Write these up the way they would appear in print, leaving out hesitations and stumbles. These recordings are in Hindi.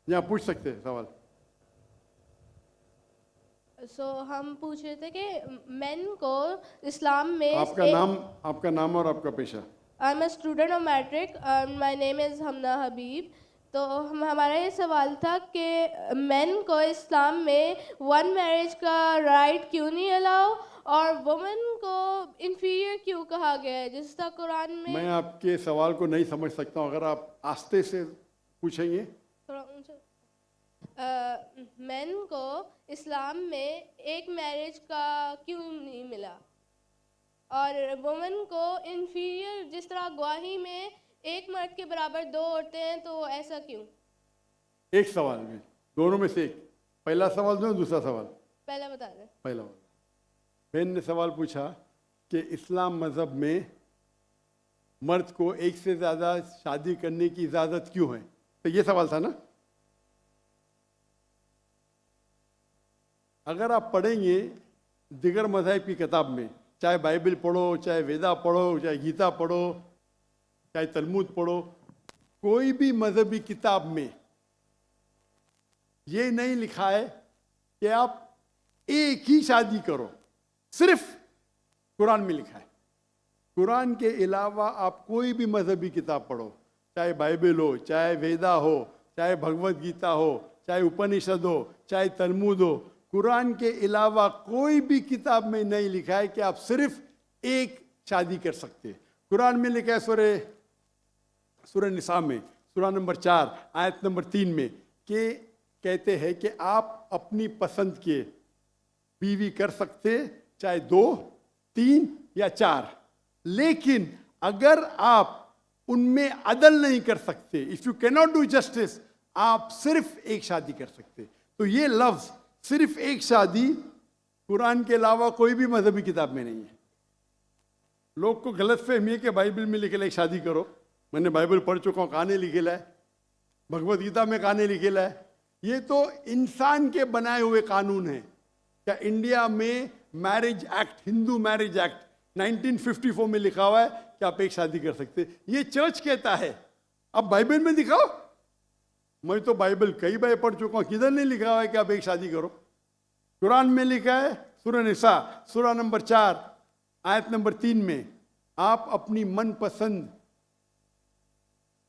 यहाँ पूछ सकते हैं सवाल। हम पूछ रहे थे कि मेन को इस्लाम में आपका नाम और आपका पेशा। I am a student of matric, my name is Hamna Habib. तो हमारा ये सवाल था कि मेन को इस्लाम में वन मैरिज का राइट क्यों नहीं अलाउ, और वुमेन को इन्फीरियर क्यों कहा गया है, जिस तरह कुरान में। मैं आपके सवाल को नहीं समझ सकता हूँ, अगर आप आस्ते से पूछेंगे। थोड़ा ऊंचा। मेन को इस्लाम में एक मैरिज का क्यों नहीं मिला, और वुमेन को इन्फीरियर, जिस तरह गवाही में एक मर्द के बराबर दो औरतें हैं, तो ऐसा क्यों? एक सवाल में, दोनों में से एक। पहला सवाल दो, दूसरा सवाल। पहला बता दें। पहला वाला। बहन ने सवाल पूछा कि इस्लाम मजहब में मर्द को एक से ज़्यादा शादी करने की इजाज़त क्यों है, तो ये सवाल था ना। अगर आप पढ़ेंगे दिगर मज़हब की किताब में, चाहे बाइबल पढ़ो, चाहे वेदा पढ़ो, चाहे गीता पढ़ो, चाहे तलमुद पढ़ो, कोई भी मजहबी किताब में ये नहीं लिखा है कि आप एक ही शादी करो। सिर्फ कुरान में लिखा है। कुरान के अलावा आप कोई भी मजहबी किताब पढ़ो, चाहे बाइबल हो, चाहे वेदा हो, चाहे भगवत गीता हो, चाहे उपनिषद हो, चाहे तलमुद हो, कुरान के अलावा कोई भी किताब में नहीं लिखा है कि आप सिर्फ एक शादी कर सकते। कुरान में लिखा है सूरह निसा में, सूरह नंबर 4 आयत नंबर 3 में, कि कहते हैं कि आप अपनी पसंद के बीवी कर सकते, चाहे 2, 3 या 4, लेकिन अगर आप उनमें अदल नहीं कर सकते, if you can not do justice, आप सिर्फ एक शादी कर सकते। तो ये लफ्ज सिर्फ एक शादी कुरान के अलावा कोई भी मजहबी किताब में नहीं है। लोग को गलत फहमी है कि बाइबल में लिखेला एक शादी करो। मैंने बाइबल पढ़ चुका हूँ, कहानी लिखेला है, भगवत गीता में कहानी लिखेला है। ये तो इंसान के बनाए हुए कानून है। क्या इंडिया में marriage act, Hindu marriage act 1954 में लिखा हुआ है कि आप एक शादी कर सकते। ये चर्च कहता है, अब बाइबल में दिखाओ। मैं तो बाइबल कई बार पढ़ चुका हूँ, किधर नहीं लिखा हुआ है कि आप एक शादी करो। कुरान में लिखा है सूरह निसा सूरह नंबर 4 आयत नंबर 3 में, आप अपनी मनपसंद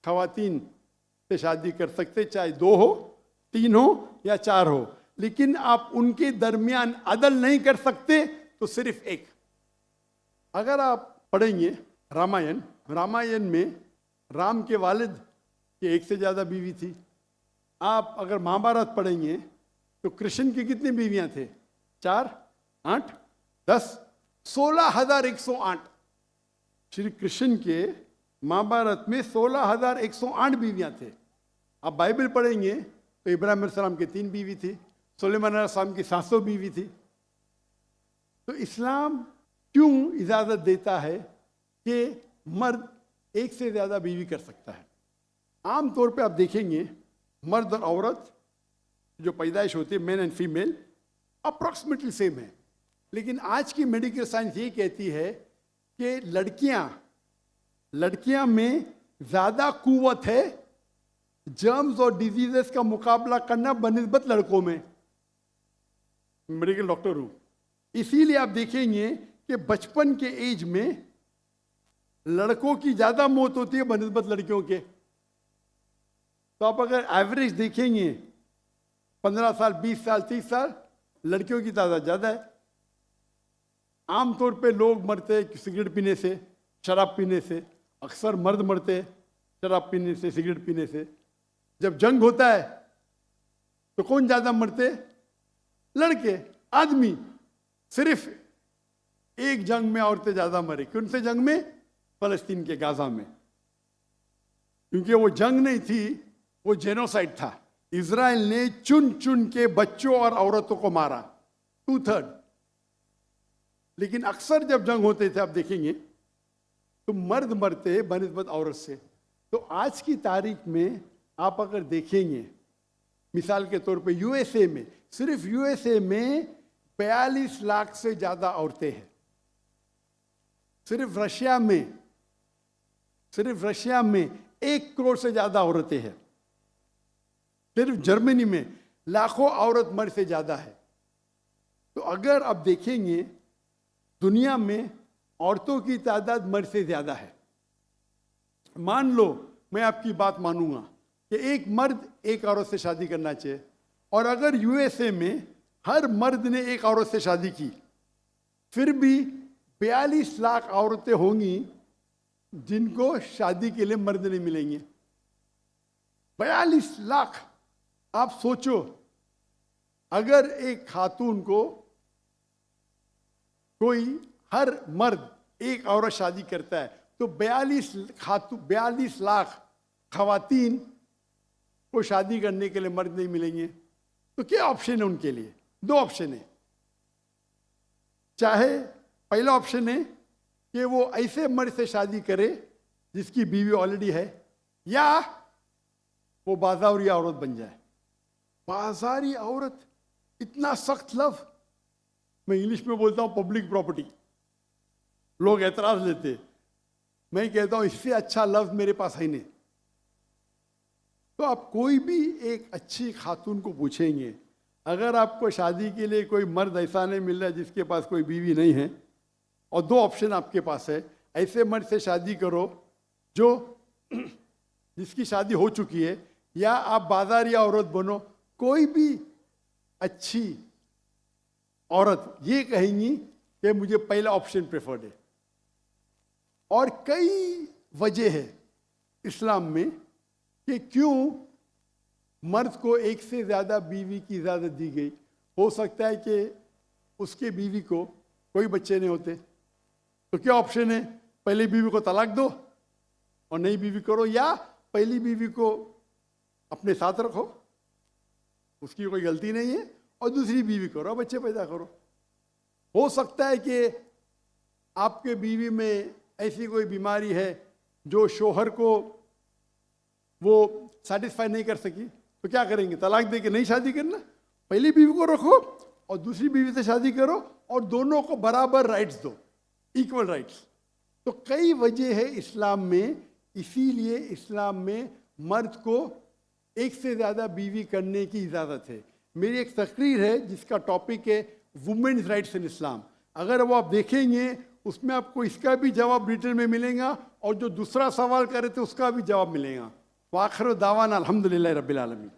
खवातीन से शादी कर सकते, चाहे 2 हो, 3 हो या 4 हो, लेकिन आप उनके दरमियान अदल नहीं कर सकते, तो सिर्फ एक। अगर आप पढ़ेंगे रामायण में राम के वालिद के एक से ज्यादा बीवी थी। आप अगर महाभारत पढ़ेंगे तो कृष्ण की कितनी बीवियां थे? 4, 8, 10, 16,108। श्री कृष्ण के महाभारत में 16,108 बीवियां थे। आप बाइबल पढ़ेंगे तो इब्राहिम अलैहिस्सलाम की 3 बीवी थी, सुलेमान अलैहिस्सलाम की 700 बीवी थी। तो इस्लाम क्यों इजाजत देता है कि मर्द एक से ज्यादा बीवी कर सकता है? आमतौर पे आप देखेंगे मर्द और औरत जो पैदाइश होती है, main and female, approximately same है। लेकिन आज की मेडिकल साइंस ये कहती है कि लड़कियां में ज्यादा कुव्वत है जर्म्स और डिजीजेस का मुकाबला करना बनिस्बत लड़कों में। मेडिकल डॉक्टर हूं, इसीलिए आप देखेंगे कि बचपन के एज में लड़कों की ज्यादा मौत होती है बनिस्बत लड़कियों के। तो आप अगर एवरेज देखेंगे 15 साल, 20 साल, 30 साल, लड़कियों की तादाद ज्यादा है। आमतौर पे लोग मरते हैं सिगरेट पीने से, शराब पीने से। अक्सर मर्द मरते हैं शराब पीने से, सिगरेट पीने से। जब जंग होता है तो कौन ज्यादा मरते? लड़के, आदमी। सिर्फ एक जंग में औरतें ज्यादा मरी। कौन से जंग में? फलस्तीन के गाजा में। क्योंकि वो जंग नहीं थी, वो जेनोसाइड था। इजराइल ने चुन चुन के बच्चों और औरतों को मारा, 2/3। लेकिन अक्सर जब जंग होते थे, आप देखेंगे तो मर्द मरते बनिस्बत औरत से। तो आज की तारीख में आप अगर देखेंगे, मिसाल के तौर पे यूएसए में, सिर्फ यूएसए में 42 लाख से ज्यादा औरतें हैं। सिर्फ रशिया में 1 करोड़ से ज्यादा औरतें हैं। सिर्फ जर्मनी में लाखों औरत मर्द से ज़्यादा है। तो अगर आप देखेंगे दुनिया में औरतों की तादाद मर्द से ज़्यादा है। मान लो मैं आपकी बात मानूंगा कि एक मर्द एक औरत से शादी करना चाहिए, और अगर यूएसए में हर मर्द ने एक औरत से शादी की, फिर भी 42 लाख औरतें होंगी जिनको शादी के लिए मर्द नहीं मिलेंगे। 42 लाख। आप सोचो, अगर एक खातून को कोई हर मर्द एक औरत शादी करता है तो 42 लाख खवातीन को शादी करने के लिए मर्द नहीं मिलेंगे। तो क्या ऑप्शन है उनके लिए? 2 ऑप्शन है। चाहे पहला ऑप्शन है कि वो ऐसे मर्द से शादी करे जिसकी बीवी ऑलरेडी है, या वो बाजारी औरत बन जाए। बाजारी औरत, इतना सख्त लफ्ज। मैं इंग्लिश में बोलता हूं पब्लिक प्रॉपर्टी, लोग एतराज लेते। मैं कहता हूं इससे अच्छा लफ्ज मेरे पास है नहीं। तो आप कोई भी एक अच्छी खातून को पूछेंगे, अगर आपको शादी के लिए कोई मर्द ऐसा नहीं मिल रहा जिसके पास कोई बीवी नहीं है, और 2 ऑप्शन आपके पास है, ऐसे मर्द से शादी करो जो जिसकी शादी हो चुकी है, या आप बाजारी औरत बनो। कोई भी अच्छी औरत ये कहेंगी कि मुझे पहला ऑप्शन प्रेफर्ड है। और कई वजह है इस्लाम में कि क्यों मर्द को एक से ज़्यादा बीवी की इजाज़त दी गई। हो सकता है कि उसके बीवी को कोई बच्चे नहीं होते, तो क्या ऑप्शन है? पहली बीवी को तलाक दो और नई बीवी करो, या पहली बीवी को अपने साथ रखो, उसकी कोई गलती नहीं है, और दूसरी बीवी करो, बच्चे पैदा करो। हो सकता है कि आपके बीवी में ऐसी कोई बीमारी है जो शोहर को वो सेटिस्फाई नहीं कर सकी, तो क्या करेंगे? तलाक दे के नहीं शादी करना, पहली बीवी को रखो और दूसरी बीवी से शादी करो, और दोनों को बराबर राइट्स दो, इक्वल राइट्स। तो कई वजह है इस्लाम में, इसीलिए इस्लाम में मर्द को एक से ज़्यादा बीवी करने की इजाज़त है। मेरी एक तकरीर है जिसका टॉपिक है वुमेन्स राइट्स इन इस्लाम। अगर वो आप देखेंगे उसमें आपको इसका भी जवाब डिटेल में मिलेगा, और जो दूसरा सवाल करे थे उसका भी जवाब मिलेगा। वाखिर दावाना अल्हम्दुलिल्लाह रब्बिल आलमीन।